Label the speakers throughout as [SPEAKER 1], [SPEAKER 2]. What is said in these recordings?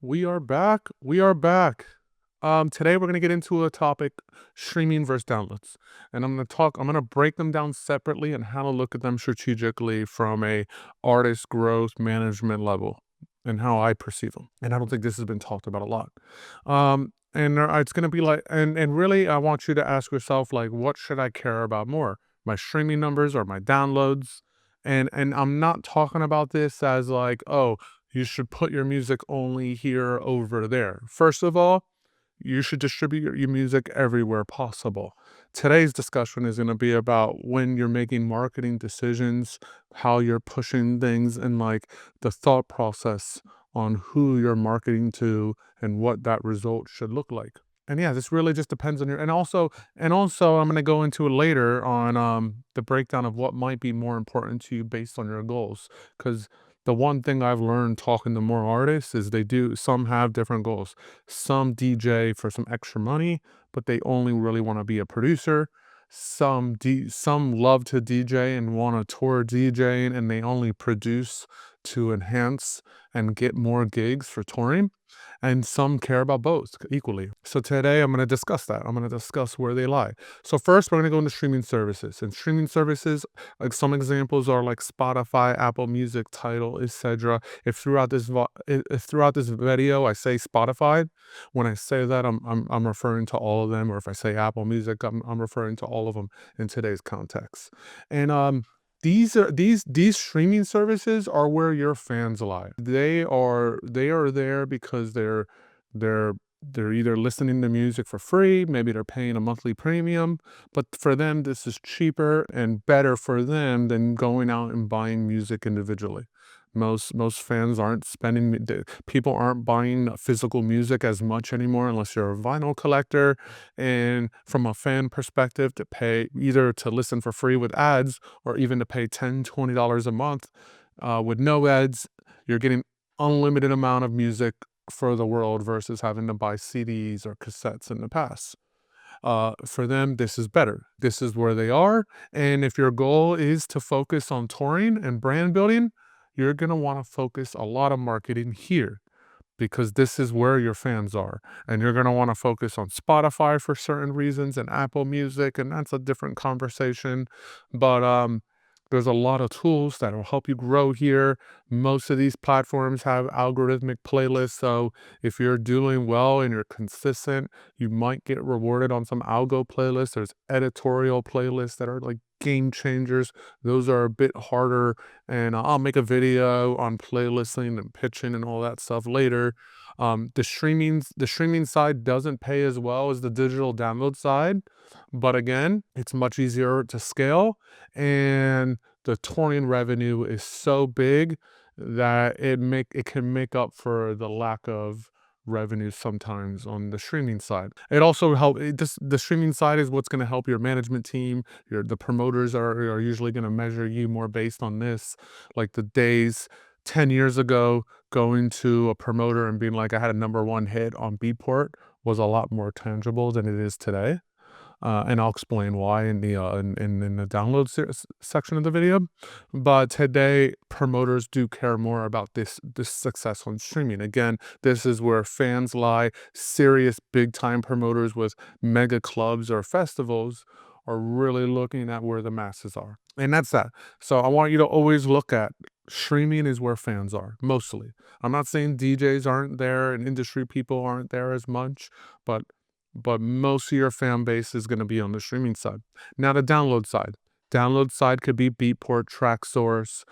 [SPEAKER 1] We are back. We are back. Today we're gonna get into a topic: streaming versus downloads, and I'm gonna break them down separately and how to look at them strategically from a artist growth management level, and how I perceive them. And I don't think this has been talked about a lot. It's gonna be like, and really, I want you to ask yourself, like, what should I care about more, my streaming numbers or my downloads? And I'm not talking about this as like, oh, you should put your music only here, over there. First of all, you should distribute your music everywhere possible. Today's discussion is going to be about when you're making marketing decisions, how you're pushing things, and like the thought process on who you're marketing to and what that result should look like. And yeah, this really just depends on your, and also I'm going to go into it later on the breakdown of what might be more important to you based on your goals, because the one thing I've learned talking to more artists is some have different goals. Some DJ for some extra money, but they only really want to be a producer. Some love to DJ and want to tour DJing, and they only produce to enhance and get more gigs for touring. And some care about both equally. So today I'm going to discuss that. I'm going to discuss where they lie. So first, we're going to go into streaming services. And streaming services, like some examples are like Spotify, Apple Music, Tidal, etc. If throughout this video I say Spotify, when I say that I'm referring to all of them, or if I say Apple Music, I'm referring to all of them in today's context. And these streaming services are where your fans lie. They are there because they're they're either listening to music for free, maybe they're paying a monthly premium, but for them this is cheaper and better for them than going out and buying music individually. Most fans aren't people aren't buying physical music as much anymore unless you're a vinyl collector. And from a fan perspective, to pay either to listen for free with ads, or even to pay $10-$20 a month with no ads, you're getting unlimited amount of music for the world versus having to buy CDs or cassettes in the past. For them, this is better. This is where they are. And if your goal is to focus on touring and brand building, you're going to want to focus a lot of marketing here, because this is where your fans are. And you're going to want to focus on Spotify for certain reasons and Apple Music, and that's a different conversation. But there's a lot of tools that will help you grow here. Most of these platforms have algorithmic playlists, so if you're doing well and you're consistent, you might get rewarded on some algo playlists. There's editorial playlists that are like game changers. Those are a bit harder, and I'll make a video on playlisting and pitching and all that stuff later. The streaming side doesn't pay as well as the digital download side, but again, it's much easier to scale, and the touring revenue is so big that it can make up for the lack of revenue sometimes on the streaming side. It also the streaming side is what's going to help your management team. The promoters are usually going to measure you more based on this. Like the days 10 years ago, going to a promoter and being like, I had a number one hit on Beatport, was a lot more tangible than it is today. And I'll explain why in the download section of the video. But today, promoters do care more about this success on streaming. Again, this is where fans lie. Serious big time promoters with mega clubs or festivals are really looking at where the masses are. And that's that. So I want you to always look at streaming is where fans are, mostly. I'm not saying DJs aren't there and industry people aren't there as much, but most of your fan base is going to be on the streaming side. Now the download side. Download side could be Beatport, Tracksource,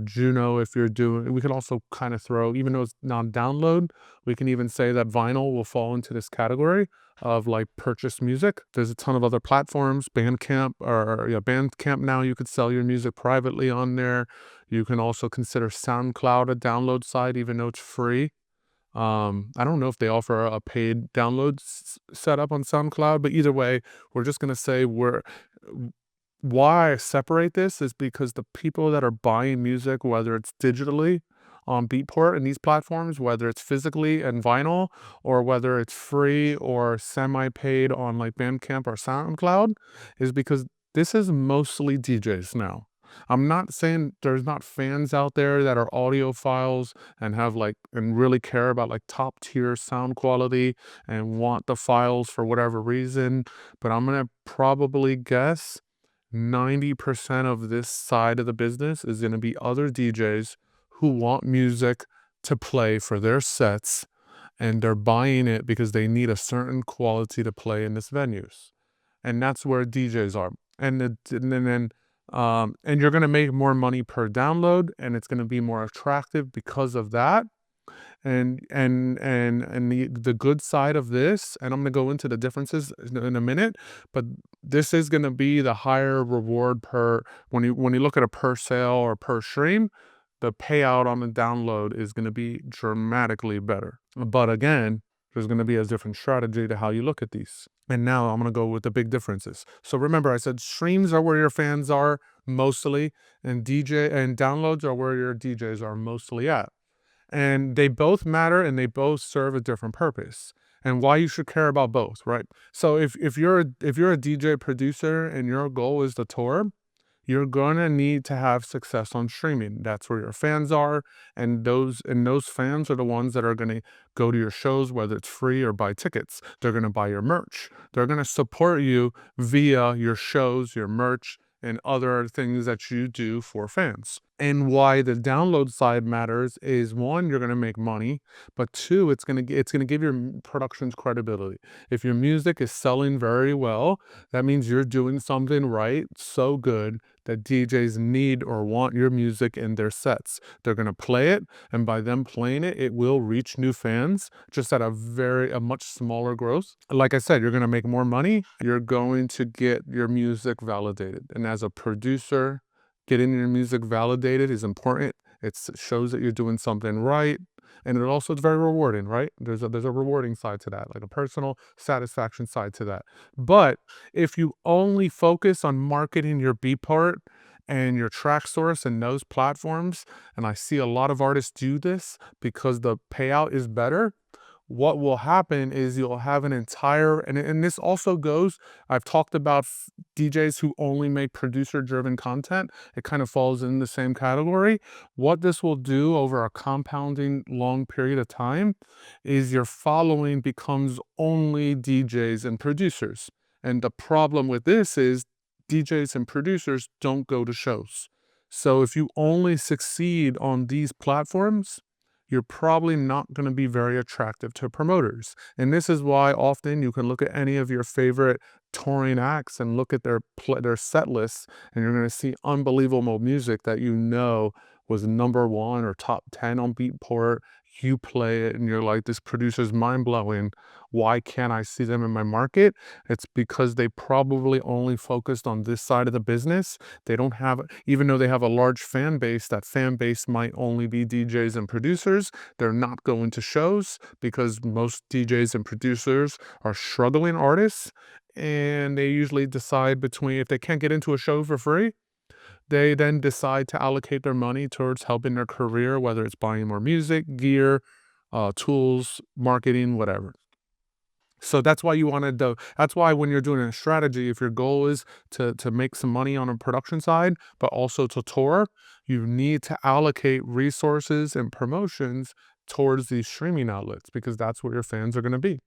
[SPEAKER 1] Juno. If you're doing, we can also kind of throw, even though it's non-download, we can even say that vinyl will fall into this category of like purchase music. There's a ton of other platforms, Bandcamp, or yeah, Bandcamp. Now you could sell your music privately on there. You can also consider SoundCloud a download site, even though it's free. I don't know if they offer a paid download setup on SoundCloud, but either way, we're just gonna say why I separate this is because the people that are buying music, whether it's digitally on Beatport and these platforms, whether it's physically and vinyl, or whether it's free or semi-paid on like Bandcamp or SoundCloud, is because this is mostly DJs now. I'm not saying there's not fans out there that are audiophiles and have like and really care about like top tier sound quality and want the files for whatever reason, but I'm gonna probably guess 90% of this side of the business is gonna be other DJs who want music to play for their sets, and they're buying it because they need a certain quality to play in this venues. And that's where DJs are. And you're gonna make more money per download, and it's gonna be more attractive because of that. And the good side of this, and I'm gonna go into the differences in a minute, but this is gonna be the higher reward per when you look at a per sale or per stream, the payout on the download is gonna be dramatically better. But again, there's gonna be a different strategy to how you look at these. And now I'm gonna go with the big differences. So remember, I said streams are where your fans are mostly, and DJ and downloads are where your DJs are mostly at. And they both matter and they both serve a different purpose. And why you should care about both, right? So if you're a DJ producer and your goal is to tour, you're gonna need to have success on streaming. That's where your fans are, and those fans are the ones that are gonna go to your shows, whether it's free or buy tickets. They're gonna buy your merch. They're gonna support you via your shows, your merch, and other things that you do for fans. And why the download side matters is one, you're gonna make money, but two, it's gonna give your productions credibility. If your music is selling very well, that means you're doing something right so good that DJs need or want your music in their sets. They're gonna play it, and by them playing it, it will reach new fans, just at a much smaller growth. Like I said, you're gonna make more money. You're going to get your music validated, and as a producer, getting your music validated is important. It shows that you're doing something right, and it also is very rewarding, right? There's a rewarding side to that, like a personal satisfaction side to that. But if you only focus on marketing your beat part and your track source and those platforms, and I see a lot of artists do this because the payout is better, what will happen is you'll have an entire, and this also goes, I've talked about DJs who only make producer driven content. It kind of falls in the same category. What this will do over a compounding long period of time is your following becomes only DJs and producers. And the problem with this is DJs and producers don't go to shows. So if you only succeed on these platforms, you're probably not going to be very attractive to promoters. And this is why often you can look at any of your favorite touring acts and look at their set lists, and you're going to see unbelievable music that you know was number one or top 10 on Beatport. You play it and you're like, this producer's mind blowing. Why can't I see them in my market? It's because they probably only focused on this side of the business. They don't have, even though they have a large fan base, that fan base might only be DJs and producers. They're not going to shows because most DJs and producers are struggling artists, and they usually decide between, if they can't get into a show for free, they then decide to allocate their money towards helping their career, whether it's buying more music, gear, tools, marketing, whatever. So that's why you want to do. That's why when you're doing a strategy, if your goal is to make some money on a production side, but also to tour, you need to allocate resources and promotions towards these streaming outlets because that's where your fans are going to be.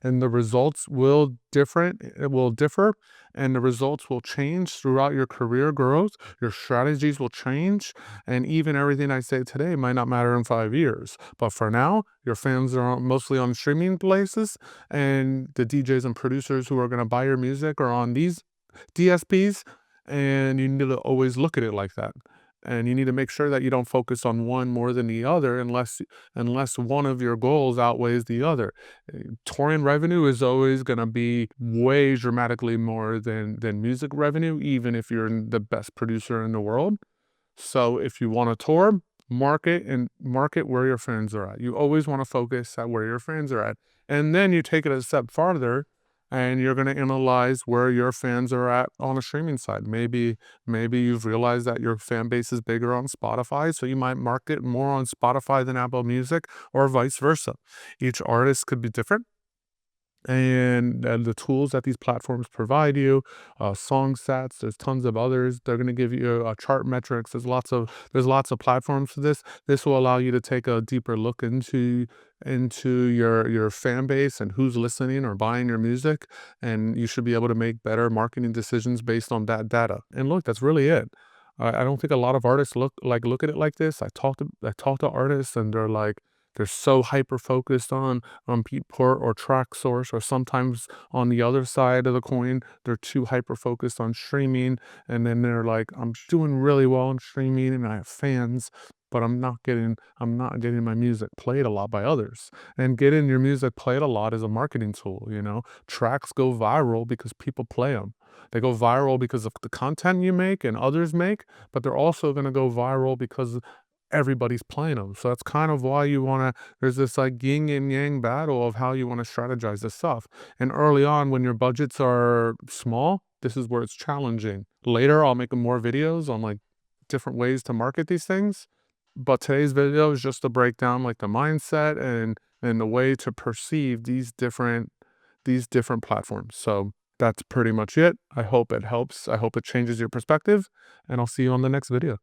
[SPEAKER 1] And the results it will differ, and the results will change throughout your career growth. Your strategies will change, and even everything I say today might not matter in 5 years. But for now, your fans are mostly on streaming places, and the DJs and producers who are going to buy your music are on these DSPs, and you need to always look at it like that. And you need to make sure that you don't focus on one more than the other unless one of your goals outweighs the other. Touring revenue is always going to be way dramatically more than music revenue, even if you're the best producer in the world. So if you want to tour, market where your fans are at. You always want to focus at where your fans are at. And then you take it a step farther and you're going to analyze where your fans are at on a streaming side. Maybe you've realized that your fan base is bigger on Spotify, so you might market more on Spotify than Apple Music, or vice versa. Each artist could be different. and the tools that these platforms provide you, song sets. There's tons of others. They're going to give you chart metrics. There's lots of platforms for this. This will allow you to take a deeper look into your fan base and who's listening or buying your music, and you should be able to make better marketing decisions based on that data. And look, that's really it. I don't think a lot of artists look at it like this. I talk to artists, and they're so hyper focused on Beatport or track source, or sometimes on the other side of the coin, they're too hyper focused on streaming, and then they're like, I'm doing really well on streaming and I have fans, but I'm not getting my music played a lot by others. And getting your music played a lot is a marketing tool, you know. Tracks go viral because people play them. They go viral because of the content you make and others make, but they're also going to go viral because everybody's playing them. So that's kind of why there's this like yin and yang battle of how you want to strategize this stuff. And early on, when your budgets are small, this is where it's challenging. Later, I'll make more videos on like different ways to market these things. But today's video is just to break down like the mindset and the way to perceive these different platforms. So that's pretty much it. I hope it helps. I hope it changes your perspective, and I'll see you on the next video.